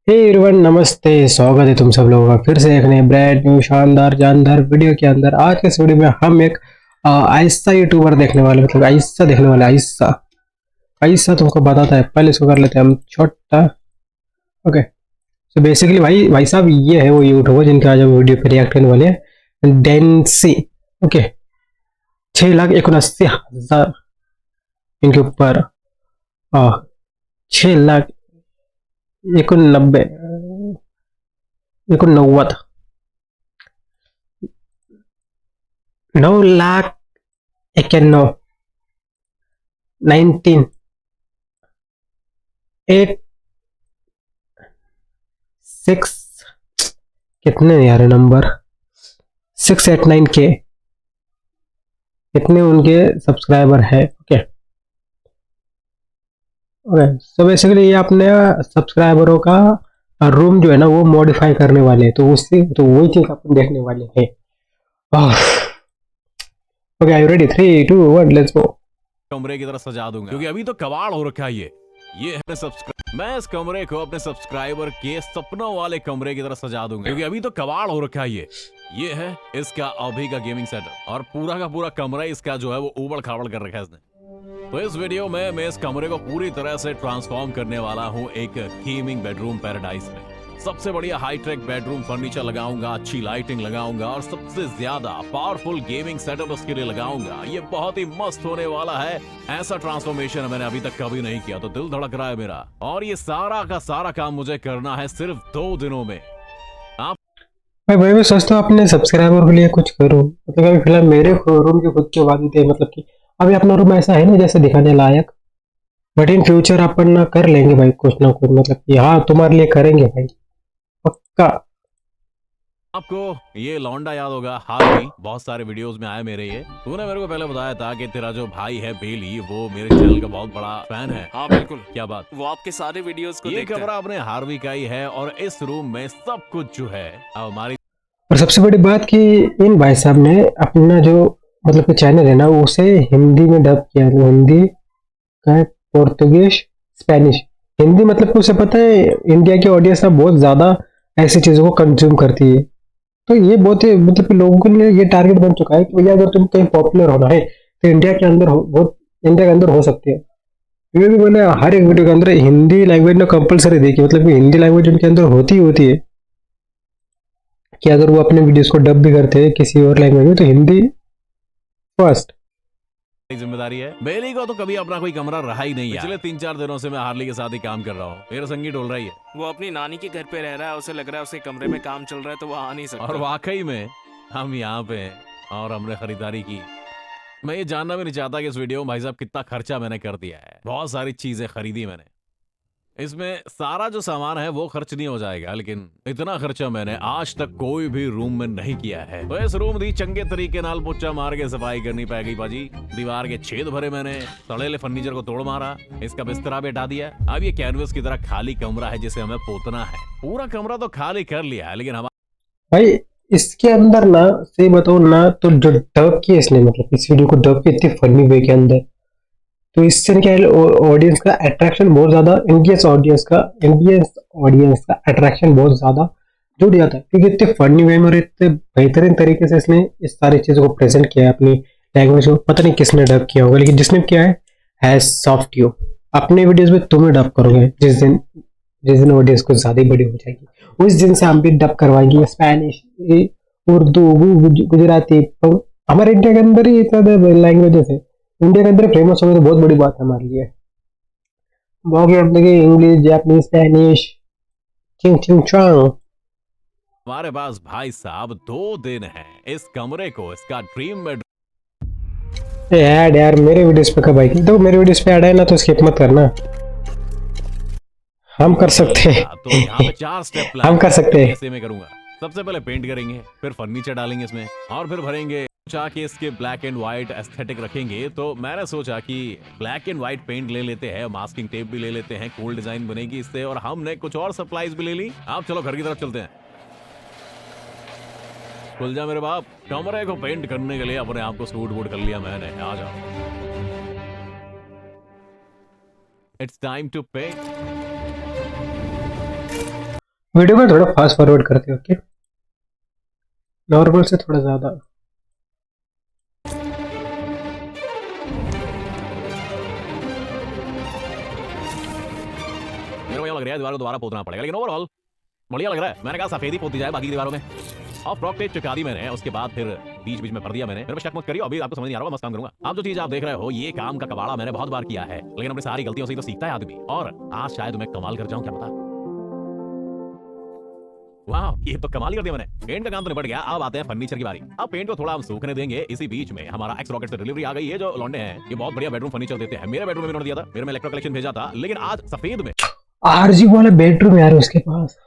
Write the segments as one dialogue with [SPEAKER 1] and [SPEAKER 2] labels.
[SPEAKER 1] Hey everyone, नमस्ते। स्वागत है तुम सब लोगों का फिर से एक नए ब्रांड न्यू शानदार जानदार वीडियो के अंदर। आज के इस वीडियो में हम एक आयशा यूट्यूबर देखने वाले, मतलब आयशा देखने वाले। आयशा आयशा तुमको बताता है, पहले इसको कर लेते हैं हम छोटा। ओके, तो बेसिकली भाई साहब ये है वो यूट्यूबर जिनके आज हम वीडियो पे रिएक्ट करने वाले हैं। डेंसी। ओके, 6,79,000 इनके ऊपर 6,91,89 9,91,19 8 6 कितने यार नंबर 689 के इतने उनके सब्सक्राइबर है। ओके ओके, सो बेसिकली ये अपने सब्सक्राइबरों का रूम जो है ना वो मॉडिफाई करने वाले हैं, तो उससे तो वही चीज अपन देखने वाले हैं। Okay, I you ready? 3 2 1 let's go.
[SPEAKER 2] कमरे की तरह सजा दूंगा क्योंकि अभी तो कबाड़ हो रखा है। ये है मैं इस कमरे को अपने सब्सक्राइबर के सपनों वाले कमरे की तरह सजा दूंगा क्योंकि अभी तो कबाड़ हो रखा है। ये है इसका अभी का गेमिंग सेटअप और पूरा का पूरा कमरा इसका जो है वो उबड़ खाबड़ कर रखा है इसने। तो इस वीडियो में मैं इस कमरे को पूरी तरह से ट्रांसफॉर्म करने वाला हूँ एक गेमिंग बेडरूम पैराडाइज में। सबसे बढ़िया हाईटेक बेडरूम फर्नीचर लगाऊंगा, अच्छी लाइटिंग लगाऊंगा और सबसे ज्यादा पावरफुल गेमिंग सेटअप उसके लिए लगाऊंगा। ये बहुत ही मस्त होने वाला है। ऐसा ट्रांसफॉर्मेशन मैंने अभी तक कभी नहीं किया, तो दिल धड़क रहा है मेरा। और ये सारा का सारा काम मुझे करना है सिर्फ 2 दिनों में।
[SPEAKER 1] भाई मैं सोचता हूँ अपने सब्सक्राइबर के लिए कुछ करूँ, मतलब अभी फिलहाल मेरे रूम के खुद के बाद थे, मतलब कि अभी अपना रूम ऐसा है ना जैसे दिखाने लायक, बट इन फ्यूचर अपन ना कर लेंगे भाई कुछ ना कुछ, मतलब कि हाँ तुम्हारे लिए करेंगे भाई पक्का।
[SPEAKER 2] आपको ये लौंडा याद होगा, हाल ही बहुत सारे वीडियोस में आया मेरे। ये तूने मेरे को पहले बताया था कि तेरा जो भाई है बेली वो मेरे चैनल का बहुत बड़ा फैन है।
[SPEAKER 3] हाँ बिल्कुल।
[SPEAKER 2] क्या बात?
[SPEAKER 3] वो आपके सारे वीडियोस को
[SPEAKER 2] ये
[SPEAKER 3] देखता है।
[SPEAKER 2] कमरा अपने हार्वी का ही है और इस रूम में सब कुछ जो है अब हमारी।
[SPEAKER 1] और सबसे बड़ी बात कि इन भाई साहब ने अपना जो मतलब कि चैनल है ना उसे हिंदी में डब किया है। हिंदी का है, पोर्तुगीज, स्पेनिश। हिंदी मतलब कि उसे पता है इंडिया की ऑडियंस ना बहुत ज्यादा ऐसी चीजों को कंज्यूम करती है, तो ये बहुत ही मतलब कि लोगों के लिए ये टारगेट बन चुका है कि भैया अगर तुम कहीं पॉपुलर होना है तो इंडिया के अंदर बहुत इंडिया के अंदर हो सकते हैं। ये भी मैंने हर एक वीडियो के अंदर हिंदी लैंग्वेज में कंपलसरी देखी, मतलब कि हिंदी लैंग्वेज उनके अंदर होती ही होती है कि अगर वो अपने वीडियोस को डब भी करते हैं किसी और लैंग्वेज में तो हिंदी फर्स्ट।
[SPEAKER 2] जिम्मेदारी है। बेली को तो कभी अपना कोई कमरा रहा ही नहीं है। पिछले 3-4 दिनों से मैं हार्ली के साथ ही काम कर रहा हूँ। मेरा संगी डोल रही है।
[SPEAKER 3] वो अपनी नानी के घर पे रह रहा है, उसे लग रहा है उसके कमरे में काम चल रहा है तो वो आ नहीं सकता।
[SPEAKER 2] और वाकई में हम यहाँ पे हैं और हमने खरीदारी की। मैं ये जानना भी नहीं चाहता कि इस वीडियो में भाई साहब कितना खर्चा मैंने कर दिया है। बहुत सारी चीजें खरीदी मैंने। इसमें सारा जो सामान है वो खर्च नहीं हो जाएगा, लेकिन इतना खर्चा मैंने आज तक कोई भी रूम में नहीं किया है। तो इस रूम दी चंगे तरीके नाल पोचा मार के सफाई करनी पड़ेगी बाजी। दीवार के छेद भरे मैंने, सड़ेले फर्नीचर को तोड़ मारा, इसका बिस्तरा भी हटा दिया। अब ये कैनवस की तरह खाली कमरा है जिसे हमें पोतना है। पूरा कमरा तो खाली कर लिया है, लेकिन हमारा
[SPEAKER 1] भाई इसके अंदर ना सही बताओ ना तो जो डब की इसने मतलब इस वीडियो को डब की इतनी फनी वे के अंदर, तो इससे क्या है ऑडियंस का अट्रैक्शन बहुत ज्यादा, इंडियंस ऑडियंस का अट्रैक्शन बहुत ज्यादा जुड़ जाता है क्योंकि इतने फनी वे में और इतने बेहतरीन तरीके से इसने इस सारी चीजों को प्रेजेंट किया है अपनी लैंग्वेज को। पता नहीं किसने डब किया होगा, लेकिन जिसने किया है सॉफ्ट यू। अपने वीडियोस में तुम ही डब करोगे जिस दिन ऑडियंस कुछ ज्यादा ही बड़ी हो जाएगी, उस दिन से हम भी डब करवाएंगे स्पेनिश, उर्दू, गुजराती। तो हमारे इंडिया के अंदर ही इतना लैंग्वेजेस है, इंडिया के अंदर फेमस हो गए तो बहुत बड़ी बात है हमारे लिए। बाकी हम देखें इंग्लिश, जापानीज, स्पेनिश, चिंग चिंग चांग।
[SPEAKER 2] हमारे पास भाई साहब 2 दिन है इस कमरे को इसका ड्रीम बेड।
[SPEAKER 1] ऐड यार मेरे वीडियोस पे कब आएगी? तो मेरे वीडियोस पे ऐड है ना तो स्किप मत करना, हम कर सकते हैं।
[SPEAKER 2] तो यहाँ पे 4 स्टेप
[SPEAKER 1] हम कर सकते हैं।
[SPEAKER 2] कैसे मैं करूंगा? सबसे पहले पेंट करेंगे, फिर फर्नीचर डालेंगे इसमें और फिर भरेंगे। सोचा कि इसके ब्लैक एंड व्हाइट एस्थेटिक रखेंगे, तो मैंने सोचा कि ब्लैक एंड व्हाइट पेंट ले लेते हैं, मास्किंग टेप भी ले लेते हैं, कूल डिजाइन बनेगी इससे, और हमने कुछ और सप्लाईज भी ले ली। आप चलो घर की तरफ चलते हैं। खुल जा मेरे बाप। कमरे को पेंट करने के लिए अपने आप को सूट बूट कर लिया मैंने। आ जाओ, it's time to paint.
[SPEAKER 1] Video में थोड़ा फास्ट फॉरवर्ड करते हो, ओके, नॉर्मल से थोड़ा ज्यादा।
[SPEAKER 2] मेरे को ये लग रहा है दीवार को दोबारा पोतना पड़ेगा, लेकिन ओवरऑल बढ़िया लग रहा है। मैंने कहा सफेदी पोती जाए बाकी दीवारों में, और फ्रॉक टेप चिपका दी मैंने, उसके बाद फिर बीच बीच में भर दिया मैंने। मेरे पे शक मत करिए, अभी आपको समझ नहीं आ रहा होगा, मस्त काम करूंगा। आप जो चीज आप देख रहे हो, ये काम का कबाड़ा मैंने बहुत बार किया है, लेकिन अपनी सारी गलतियों से ही तो सीखता है आदमी। और आज शायद मैं कमाल कर जाऊं, क्या पता। वाह, ये तो कमाल ही कर दिया मैंने। पेंट का काम तो निपट गया, अब आते हैं फर्नीचर की बारी। अब पेंट को थोड़ा हम सूखने देंगे। इसी बीच में हमारा एक्स रॉकेट से डिलीवरी आ गई है। जो लौंडे हैं ये बहुत बढ़िया बेडरूम फर्नीचर देते हैं। मेरे बेडरूम में इन्होंने दिया था, मेरे में इलेक्ट्रो कलेक्शन भेजा था, लेकिन आज सफेद में
[SPEAKER 1] आरजी वाला बेडरूम यार उसके पास।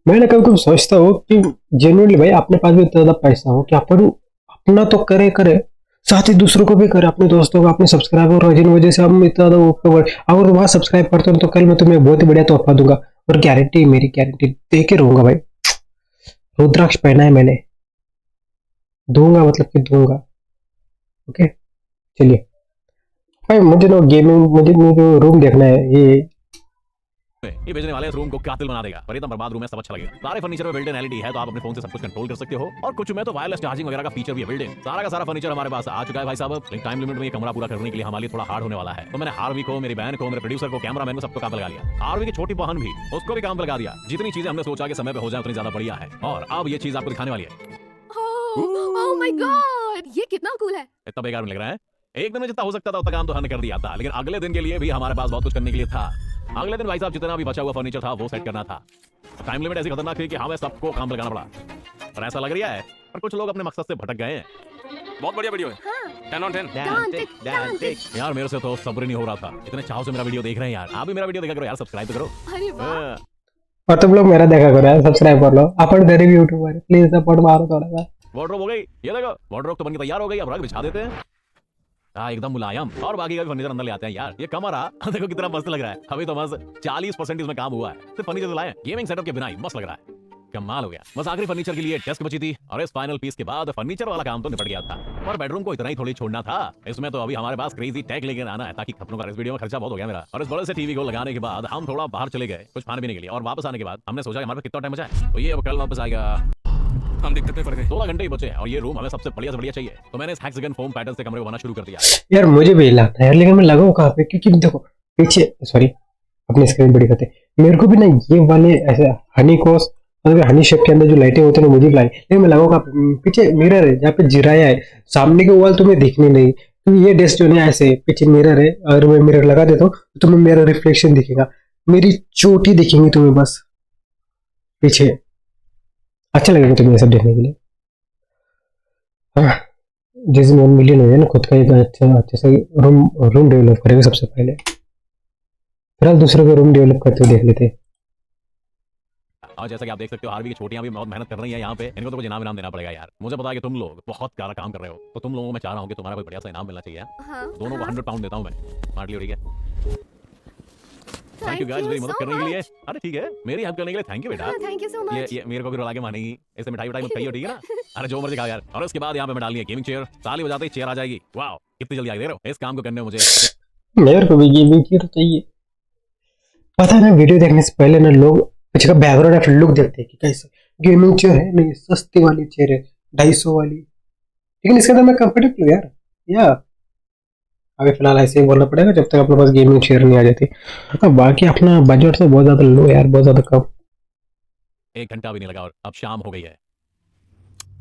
[SPEAKER 1] मैंने कभी कभी सोचता हूँ कि जेन्युइनली भाई अपने पास भी इतना ज्यादा पैसा हो कि अपन अपना तो करे करे, साथ ही दूसरों को भी करे, अपने दोस्तों को, अपने सब्सक्राइबर हो, जिन वजह से हम इतना ज्यादा ऊपर। अगर वहां सब्सक्राइब करते हो तो कल मैं तुम्हें बहुत ही बढ़िया तोहफा दूंगा, और गारंटी, मेरी गारंटी दे के रहूंगा भाई। रुद्राक्ष पहना है मैंने, दूंगा मतलब कि दूंगा। ओके चलिए भाई, मुझे ना गेमिंग, मुझे रूम देखना है।
[SPEAKER 2] ये भेजने वाले इस रूम को कातिल बना देगा, पर इतना बर्बाद रूम है, सब अच्छा लगेगा। सारे फर्नीचर में बिल्ट इन एलईडी है, तो आप अपने फोन से सब कुछ कंट्रोल कर सकते हो, और कुछ में तो वायरलेस चार्जिंग वगैरह का फीचर भी है बिल्ट इन। सारा का सारा फर्नीचर हमारे पास आ चुका है भाई साहब, लेकिन टाइम लिमिट में ये कमरा पूरा करने के लिए हमारे लिए थोड़ा हार्ड होने वाला है। तो मैंने हार्वी को, मेरी बहन को, मेरे प्रोड्यूसर को, कैमरामैन को, सबको काम पे लगा लिया। हार्वी की छोटी बहन भी, उसको भी काम पे लगा दिया। जितनी चीजें हमने सोचा कि समय पे हो जाए उतनी ज्यादा बढ़िया है, और अब ये चीज आपको दिखाने वाली है।
[SPEAKER 4] ओह माय गॉड, ये कितना कूल है।
[SPEAKER 2] इतना बेकार नहीं लग रहा है? एक दिन में जितना हो सकता था उतना काम तो हमने कर दिया था, लेकिन अगले दिन के लिए भी हमारे पास बहुत कुछ करने के लिए था। अगले दिन भाई साहब जितना भी बचा हुआ फर्नीचर था वो सेट करना था। टाइम लिमिट ऐसी खतरनाक थी कि हमें सबको काम पे लगाना पड़ा, और ऐसा लग रहा है पर कुछ लोग अपने मकसद से भटक गए हैं। बहुत बढ़िया वीडियो है, 10 on 10। यार मेरे से तो सब्र नहीं हो रहा था, इतने चाव से मेरा वीडियो देख रहे हैं यार। आप भी मेरा वीडियो देखा करो यार, सब्सक्राइब तो करो।
[SPEAKER 4] अरे वाह,
[SPEAKER 1] और तुम लोग मेरा देखा करो यार, सब्सक्राइब कर लो। अपन गरीब यूट्यूबर, प्लीज सपोर्ट मारो थोड़ा सा।
[SPEAKER 2] वार्डरोब हो गई, ये देखो वार्डरोब तो बनके तैयार हो गई, अब रग बिछा देते हैं। हाँ एकदम मुलायम, और बाकी का भी फर्नीचर अंदर ले आते हैं यार। ये कमरा देखो कितना मस्त लग रहा है, अभी तो बस 40% इसमें काम हुआ है, सिर्फ फर्नीचर तो लाए, गेमिंग सेटअप के बिना ही मस्त लग रहा है, कमाल हो गया। बस आखिरी फर्नीचर के लिए डेस्क बची थी, और इस फाइनल पीस के बाद फर्नीचर वाला काम तो निपट गया था। और बेडरूम को इतना ही थोड़ी छोड़ना था, इसमें तो अभी हमारे पास क्रेजी टैग लेकर आना है, ताकि खपनों का इस वीडियो में खर्चा बहुत हो गया मेरा। और इस बड़े से टीवी को लगाने के बाद हम थोड़ा बाहर चले गए कुछ खाने पीने के लिए, और वापस आने के बाद हमने सोचा हमारे पास कितना टाइम बचा है, तो ये अब कल वापस आएगा। हम दिक्कत में पड़ गए, 16 घंटे ही बचे हैं, और ये रूम हमें सबसे बढ़िया से बढ़िया चाहिए, तो मैंने इस हेक्सागन फोम पैटर्न से कमरे को बनाना शुरू कर दिया।
[SPEAKER 1] यार मुझे भी लगता है यार, लेकिन मैं लगाऊं कहाँ पे, क्योंकि देखो पीछे, सॉरी अपनी स्क्रीन बड़ी करते, मेरे को भी ना ये वाले ऐसे हनी कोस, मतलब हनी शेप के अंदर जो लाइटें होती है ना, मुझे भी लाइट, लेकिन मैं लगाऊं कहाँ पे? पीछे मिरर है जहाँ पे जिराया है, सामने के वॉल तुम्हें दिखनी नहीं, तो ये डेस्क जो है ऐसे पीछे मिरर है, अगर मैं मिरर लगा देता हूँ तो तुम्हें मेरा रिफ्लेक्शन दिखेगा, मेरी चोटी दिखेंगी तुम्हें बस पीछे। अच्छा लगेगा तुम्हें ये सब देखने के लिए। हाँ, जिस दिन 1 मिलियन हो जाए ना, खुद का एक अच्छा सा रूम डेवलप करेगा सबसे पहले, फिर दूसरों को रूम डेवलप करते हुए देख लेते हैं।
[SPEAKER 2] और जैसा कि आप देख सकते हो हार्वी की छोटियां भी बहुत मेहनत कर रही हैं यहाँ पे, इनको तो कुछ इनाम देना पड़ेगा यार। मुझे पता है कि तुम लोग बहुत प्यारा काम कर रहे हो, तो तुम लोगों को मैं चाह रहा हूँ कि तुम्हारा कोई बढ़िया सा इनाम मिलना चाहिए।
[SPEAKER 4] हाँ,
[SPEAKER 2] दोनों को 100 पाउंड देता हूँ मैं, स्मार्ट लियो, ठीक है? थैंक यू गाइस
[SPEAKER 4] you
[SPEAKER 2] मेरी मदद
[SPEAKER 4] so
[SPEAKER 2] करने के लिए।
[SPEAKER 4] much.
[SPEAKER 2] अरे ठीक है, मेरी हेल्प करने के लिए थैंक यू बेटा।
[SPEAKER 4] हाँ, थैंक यू सो मच।
[SPEAKER 2] ये मेरे को भी रुला के मानेगी, ऐसे मिठाई मत खाइयो, ठीक है ना? अरे जो मर्जी खाओ यार। और उसके बाद यहाँ पे मैं डालनी है गेमिंग चेयर, ताली बजाते ही चेयर आ जाएगी। वाओ कितनी जल्दी आ गई, दे रहे हो इस काम को करने में मुझे।
[SPEAKER 1] मेरे को भी गेमिंग चेयर चाहिए। पता है ना, वीडियो देखने से पहले ना लोग पीछे का बैकग्राउंड या फिर लुक देखते हैं कि कैसे गेमिंग चेयर है, नहीं सस्ती वाली चेयर है 250 वाली, लेकिन इसके अंदर मैं कंफर्टेबल हूँ यार। या अभी फिलहाल ऐसे ही बोलना पड़ेगा जब तक अपने पास गेमिंग चेयर नहीं आ जाती। अब बाकी अपना बजट तो बहुत ज्यादा लो यार, बहुत ज्यादा कम।
[SPEAKER 2] 1 घंटा भी नहीं लगा और अब शाम हो गई है।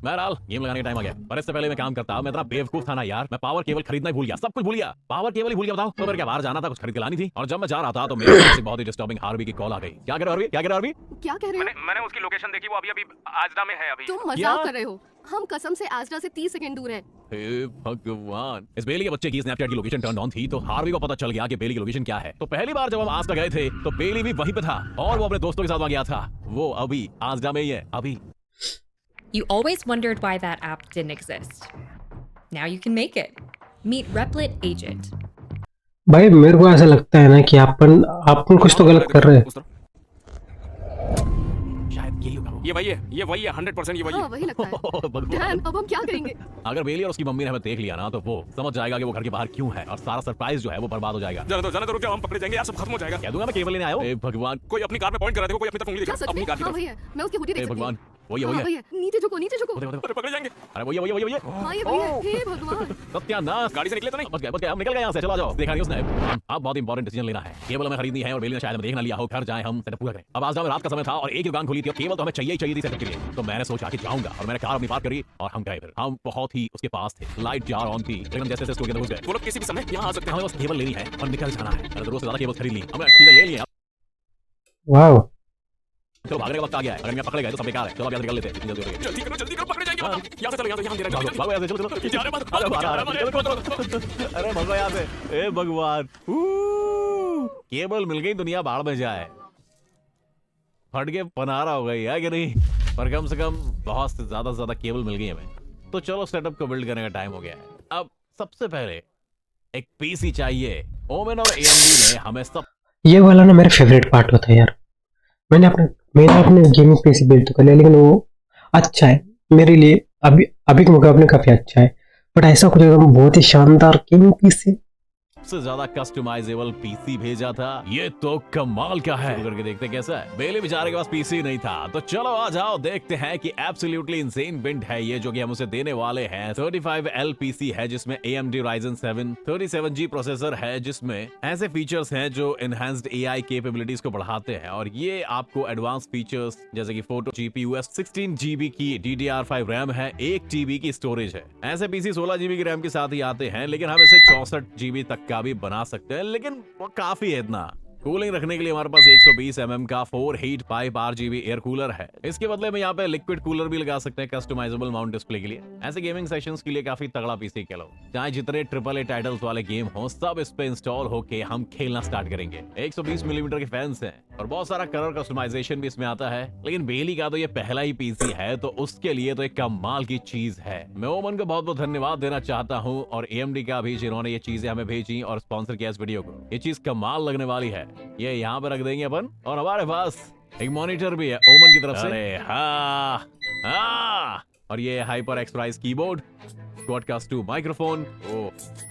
[SPEAKER 2] बहरहाल गेम लगाने का टाइम आ गया, पर इससे पहले मैं काम करता हूँ। मैं इतना बेवकूफ था ना यार, मैं पावर केबल खरीदना ही भूल गया, सब कुछ भूल गया, पावर केबल ही भूल गया। बताओ तो मेरे क्या बाहर जाना था, कुछ खरीद के लानी थी, और जब मैं जा रहा था तो मेरे पास एक बहुत ही डिस्टर्बिंग हार्वी की कॉल आ गई। क्या कह रहे हो हार्वी, क्या कह रहे हो हार्वी?
[SPEAKER 4] क्या कह रहे हो?
[SPEAKER 3] मैंने उसकी लोकेशन देखी, वो अभी आजरा में है अभी।
[SPEAKER 4] तुम
[SPEAKER 2] क्या?
[SPEAKER 4] मजाक कर रहे हो? हम कसम से आजरा से 30 सेकंड दूर हैं।
[SPEAKER 2] हे भगवान, इस बेली के बच्चे की स्नैपचैट की लोकेशन टर्न ऑन थी, तो हार्वी को पता चल गया कि बेली की लोकेशन क्या है। तो पहली बार जब हम आजरा गए थे तो बेली भी वहीं पे था, और वो अपने दोस्तों के साथ वहां गया था। वो अभी आजरा में ही है अभी।
[SPEAKER 5] You always wondered why that app didn't exist. Now you can make it. Meet Replit Agent.
[SPEAKER 1] भाई मेरे को ऐसा लगता है ना कि अपन कुछ तो गलत कर रहे हैं।
[SPEAKER 2] शायद यही होगा वो।
[SPEAKER 3] ये वही है 100% ये वही
[SPEAKER 4] हाँ
[SPEAKER 3] है।
[SPEAKER 4] वही लगता है।
[SPEAKER 2] भगवान।
[SPEAKER 4] डैम, अब हम क्या करेंगे?
[SPEAKER 2] अगर बेली और उसकी मम्मी ने हमें देख लिया ना तो वो समझ जाएगा कि वो घर के बाहर क्यों है और सारा सरप्राइज जो है वो बर्बाद हो जाएगा।
[SPEAKER 3] जाने दो रुक जाओ, हम पकड़े जाएंगे यार, सब खत्म हो जाएगा।
[SPEAKER 2] कह दूंगा मैं केवल लेने आया हूँ। ए भगवान,
[SPEAKER 3] कोई अपनी कार में पॉइंट करा, देखो कोई अपनी तरफ उंगली
[SPEAKER 4] क्या
[SPEAKER 3] दिखा,
[SPEAKER 4] सच में?
[SPEAKER 3] अपनी कार की
[SPEAKER 4] हाँ
[SPEAKER 3] तरफ।
[SPEAKER 4] वही है, मैं उसकी हुडी
[SPEAKER 2] ए
[SPEAKER 4] देख सकती हूँ।
[SPEAKER 2] भगवान, वही है
[SPEAKER 4] हाँ
[SPEAKER 2] वही है।
[SPEAKER 4] वही है, नीचे झुको नीचे झुको।
[SPEAKER 2] देखो, देखो,
[SPEAKER 3] अरे पकड़े जाएंगे।
[SPEAKER 2] अरे वही है वही है वही है।
[SPEAKER 4] हाँ ये वही है, हे भगवान।
[SPEAKER 2] सत्यानाश,
[SPEAKER 3] गाड़ी से निकले तो नहीं?
[SPEAKER 2] बच गए हम निकल गए यहाँ से। चलो आ जाओ। देखा नहीं उसने। अब बहुत इंपॉर्टेंट डिसीजन लेना है। केबल हमें खरीदनी है और बेली ने शायद हमें देख ना लिया हो। घर जाए हम सेटअप पूरा करें। अब आज रात का समय था और एक ही दुकान खुली थी और केबल तो हमें चाहिए ही चाहिए थी सेटअप के लिए। तो मैंने सोचा कि जाऊंगा और मैंने कार अपनी पार्क करी और हम गए। फिर हम बहुत ही उसके पास थे, लाइट जार ऑन थी, लेकिन जैसे जैसे स्टोर के अंदर घुस गए।
[SPEAKER 3] वो लोग किसी भी समय यहाँ आ सकते हैं।
[SPEAKER 2] हमें बस केबल लेनी है और निकल जाना है। मैंने जरूरत से ज्यादा केबल खरीद ली, हमने चीजें ले ली हैं।
[SPEAKER 1] वाह,
[SPEAKER 2] चलो भागने का वक्त आ गया है। अगर मैं पकड़े गए तो सब बेकार है। चलो अब यहाँ से निकल लेते हैं।
[SPEAKER 3] जल्दी करो पकड़े जाएंगे। यहाँ से चलो, यहाँ से
[SPEAKER 2] भागो, भागो यहाँ से, चलो, चलो।
[SPEAKER 3] जा रहे हैं,
[SPEAKER 2] अरे भाग, अरे भगो यहाँ से। ए भगवान, केबल मिल गई, दुनिया बाढ़ में जाए। फट के पनारा हो गई है कि नहीं? पर कम से कम बहुत से ज्यादा केबल मिल गई हमें। तो चलो सेटअप को बिल्ड करने का टाइम हो गया है। अब सबसे पहले एक पीसी चाहिए। ओमेन और AMD ने हमें सब
[SPEAKER 1] ये वाला ना मेरा फेवरेट पार्ट होता है यार। मैंने अपने गेमिंग पीसी बिल्ड तो कर लिया, लेकिन वो अच्छा है मेरे लिए, अभी के मुकाबले काफी अच्छा है। बट ऐसा कुछ एकदम बहुत ही शानदार गेमिंग पीसी,
[SPEAKER 2] सबसे ज्यादा कस्टमाइजेबल पीसी भेजा था। ये तो कमाल का है। करके देखते कैसा है। बेली बेचारे के पास पीसी नहीं था, तो चलो आ जाओ देखते हैं कि एब्सोल्युटली इंसेन बिल्ड है ये जो कि हम उसे देने वाले हैं। 35L पीसी है जिसमें AMD Ryzen 7 37G प्रोसेसर है, जिसमें ऐसे फीचर्स हैं जो एनहांस्ड AI कैपेबिलिटीज को बढ़ाते हैं और ये आपको एडवांस फीचर्स जैसे कि फोटो GPU 16GB की DDR5 रैम है, 1 TB की स्टोरेज है। ऐसे पीसी 16GB की रैम के साथ ही आते हैं, लेकिन हम इसे 64GB तक का भी बना सकते हैं, लेकिन वो काफी है इतना। कूलिंग रखने के लिए हमारे पास 120 mm का 4 heat pipe RGB air cooler है। इसके बदले में यहाँ पे लिक्विड कूलर भी लगा सकते हैं कस्टमाइजेबल माउंट डिस्प्ले के लिए। ऐसे गेमिंग सेशंस के लिए काफी तगड़ा पीसी कह लो। चाहे जितने AAA टाइटल्स वाले गेम हो, सब इस पे इंस्टॉल होके हम खेलना स्टार्ट करेंगे। 120 मिलीमीटर के फैंस हैं और बहुत सारा कलर कस्टमाइजेशन भी इसमें आता है। लेकिन बेली का तो ये पहला ही पीसी है, तो उसके लिए तो एक कमाल की चीज है। मैं ओमन को बहुत बहुत धन्यवाद देना चाहता हूँ और AMD का भी, जिन्होंने ये चीजें हमें भेजी और स्पॉन्सर किया इस वीडियो को। ये चीज कमाल लगने वाली है। ये यहाँ पे रख देंगे अपन और हमारे पास एक मॉनिटर भी है ओमन की तरफ से। अरे हाँ, और ये HyperX price keyboard, Quadcast 2 microphone,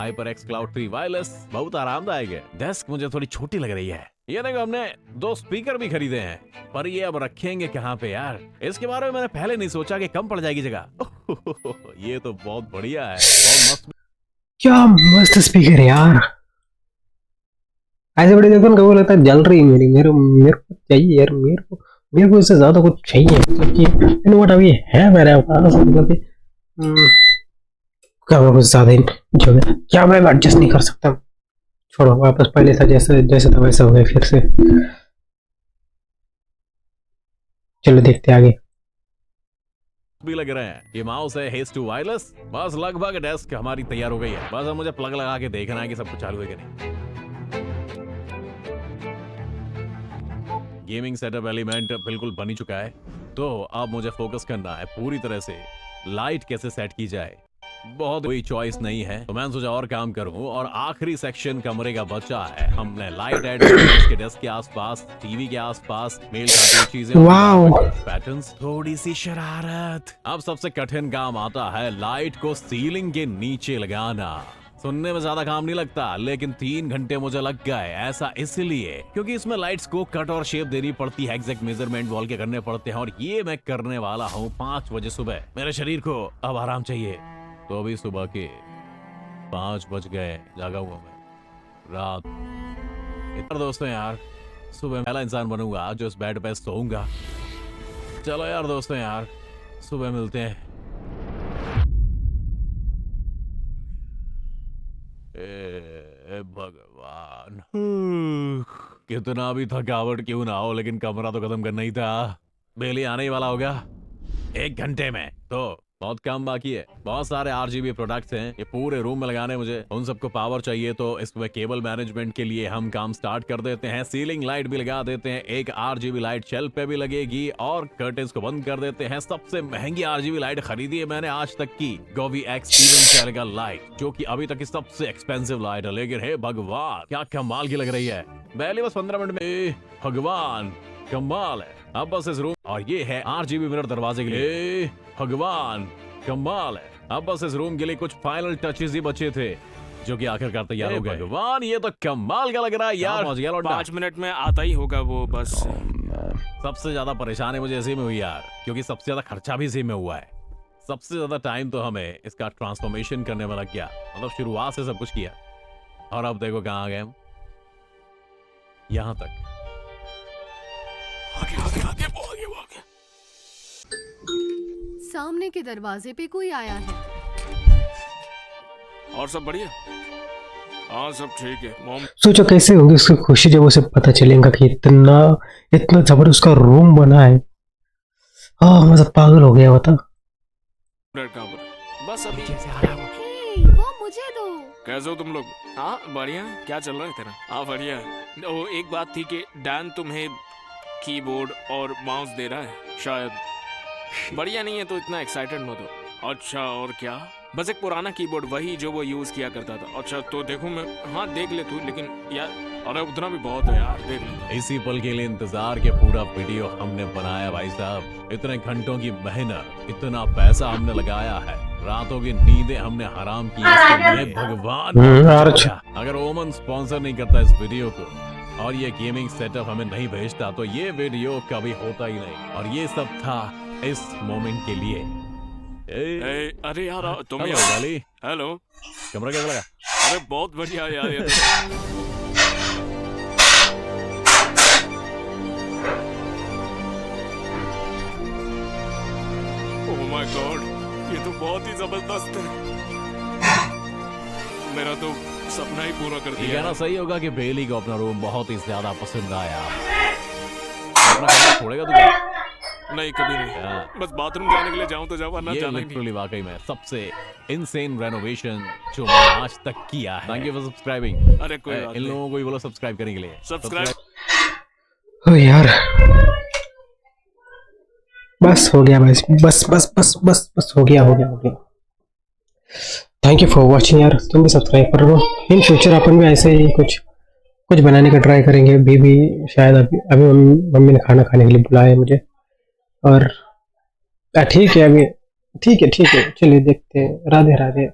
[SPEAKER 2] HyperX Cloud 3 wireless, बहुत आरामदायक है। डेस्क मुझे थोड़ी छोटी लग रही है। ये देखो हमने 2 स्पीकर भी खरीदे हैं, पर ये अब रखेंगे कहाँ पे यार? इसके बारे में मैंने पहले नहीं सोचा कि कम पड़ जाएगी जगह। ये तो बहुत बढ़िया है, बहुत मस्त।
[SPEAKER 1] क्या मस्त स्पीकर है यार। ऐसे बड़े देखो कभी लगता है जल रही मेरे को चाहिए यार, मेरे को इससे ज्यादा कुछ चाहिए, मतलब कि व्हाट अभी है मेरे पास, मतलब क्या मैं कुछ ज्यादा जो है क्या मैं एडजस्ट नहीं कर सकता। छोड़ो, वापस पहले था जैसे था वैसा हो गया फिर से। चलो देखते आगे।
[SPEAKER 2] भी लग रहे हैं। ये माउस है Haze 2 वायरलेस। बस लगभग डेस्क हमारी तैयार हो गई है। बस अब मुझे प्लग लगा के देखना है कि सब कुछ चालू है कि नहीं। गेमिंग सेटअप एलिमेंट बिल्कुल बन ही चुका है, तो अब मुझे फोकस करना है पूरी तरह से लाइट कैसे सेट की जाए। बहुत कोई चॉइस नहीं है, तो मैंने सोचा और काम करूं। और आखिरी सेक्शन कमरे का बचा है। हमने लाइट ऐड के डेस्क के आसपास, टीवी के आसपास मेल खाती चीजें, पैटर्न्स, थोड़ी सी शरारत। अब सबसे कठिन काम आता है लाइट को सीलिंग के नीचे लगाना। सुनने में ज्यादा काम नहीं लगता, लेकिन 3 घंटे मुझे लग गए। ऐसा इसलिए क्योंकि इसमें लाइट्स को कट और शेप देनी पड़ती है, एग्जैक्ट मेजरमेंट वॉल के करने पड़ते हैं, और ये मैं करने वाला हूँ 5 बजे सुबह। मेरे शरीर को अब आराम चाहिए, तो अभी सुबह के 5 बज गए, जागा हुआ मैं रात। इतना दोस्तों यार, सुबह पहला इंसान बनूंगा जो इस बेड पे सोऊंगा। चलो यार दोस्तों यार, सुबह मिलते हैं। ए भगवान, कितना भी थकावट क्यों ना हो, लेकिन कमरा तो खत्म करना ही था। बेली आने ही वाला होगा 1 घंटे में, तो बहुत काम बाकी है। बहुत सारे RGB प्रोडक्ट्स हैं ये पूरे रूम में लगाने, मुझे उन सबको पावर चाहिए, तो इसमें केबल मैनेजमेंट के लिए हम काम स्टार्ट कर देते हैं। सीलिंग लाइट भी लगा देते हैं, एक RGB लाइट शेल्फ पे भी लगेगी, और कर्टेन्स को बंद कर देते हैं। सबसे महंगी RGB लाइट खरीदी है मैंने आज तक की, गोवी X इवन कैलिका लाइट, जो कि अभी तक की सबसे एक्सपेंसिव लाइट है। लेकिन हे भगवान, क्या कमाल की लग रही है। पहले बस 15 मिनट में, भगवान कमाल है। अब बस इस रूम, और ये है RGB मिरर दरवाजे के लिए। भगवान कमाल है। अब बस इस रूम के लिए कुछ फाइनल टचेस ही बचे थे जो कि आखिरकार तैयार हो गए। भगवान ये तो कमाल का लग रहा है यार।
[SPEAKER 3] 5 मिनट में आता ही होगा वो बस।
[SPEAKER 2] सबसे ज्यादा परेशानी मुझे इसी में हुई यार, क्योंकि सबसे ज्यादा खर्चा भी इसी में हुआ है। सबसे ज्यादा टाइम तो हमें इसका ट्रांसफॉर्मेशन करने में लग गया, मतलब शुरुआत से सब कुछ किया, और अब देखो कहाँ आ गए हम, यहाँ तक।
[SPEAKER 3] आगे आगे आगे वो आगे वो आगे।
[SPEAKER 4] सामने के दरवाजे पे कोई आया है।
[SPEAKER 3] और सब बढ़िया? हाँ सब ठीक है मॉम।
[SPEAKER 1] सोचो कैसे होगी उसकी खुशी जब उसे पता चलेगा कि इतना इतना जबरदस्त उसका रूम बना है। हाँ मतलब पागल हो गया बता।
[SPEAKER 3] बस अभी जैसे आया वो।
[SPEAKER 4] हे, वो मुझे दो।
[SPEAKER 3] कैसे हो तुम लोग? हाँ बढ़िया। क्या चल रहा है तेरा? हाँ बढ़िया। वो एक बात थी कि डैन तुम्हें कीबोर्ड और माउस दे रहा है शायद। बढ़िया नहीं है तो इतना एक्साइटेड मत हो। अच्छा और क्या? बस एक पुराना कीबोर्ड, वही जो वो यूज किया करता था। अच्छा तो देखूं मैं? हाँ देख ले तू, लेकिन यार अरे उतना भी बहुत है यार, देख ले।
[SPEAKER 2] इसी पल के लिए इंतजार के पूरा वीडियो हमने बनाया भाई साहब। इतने घंटों की मेहनत, इतना पैसा हमने लगाया है, रातों की नींदें हमने हराम की इसके लिए। भगवान अगर ओमन स्पॉन्सर नहीं करता इस वीडियो को और ये गेमिंग सेटअप हमें नहीं भेजता तो ये वीडियो कभी होता ही नहीं। और ये सब था इस मोमेंट के लिए।
[SPEAKER 3] अरे यार तुम
[SPEAKER 2] हेलो
[SPEAKER 3] यार।
[SPEAKER 2] गाली,
[SPEAKER 3] हेलो।
[SPEAKER 2] कैमरा कैसा लगा?
[SPEAKER 3] अरे बहुत बढ़िया यार ये तो। ओह माय गॉड, ये तो बहुत ही जबरदस्त है। मेरा तो सपना ही पूरा कर
[SPEAKER 2] ये
[SPEAKER 3] दिया।
[SPEAKER 2] कहना सही होगा कि बेली को अपना रूम बहुत ही ज्यादा पसंद आया। अपना कमरा छोड़ेगा तू क्या?
[SPEAKER 3] नहीं कभी नहीं। बस बाथरूम जाने के लिए जाऊं तो जाऊं, वरना
[SPEAKER 2] ये
[SPEAKER 3] जाना ही
[SPEAKER 2] लिटरली वाकई में सबसे इनसेन रेनोवेशन जो मैंने आज तक किया है। Thank you for subscribing.
[SPEAKER 3] अरे कोई बात
[SPEAKER 2] इन
[SPEAKER 3] नहीं।
[SPEAKER 2] लोगों को भी बोलो सब्सक्राइब करने के लिए।
[SPEAKER 3] सब्सक्राइब।
[SPEAKER 1] ओ यार बस हो गया बस बस बस बस बस बस हो गया हो गया हो गया। थैंक यू फॉर वॉचिंग यार। तुम भी सब्सक्राइब कर लो। इन फ्यूचर अपन भी ऐसे ही कुछ बनाने का ट्राई करेंगे। भी शायद अभी मम्मी ने खाना खाने के लिए बुलाया है मुझे। और ठीक है अभी ठीक है चलिए देखते हैं। राधे राधे।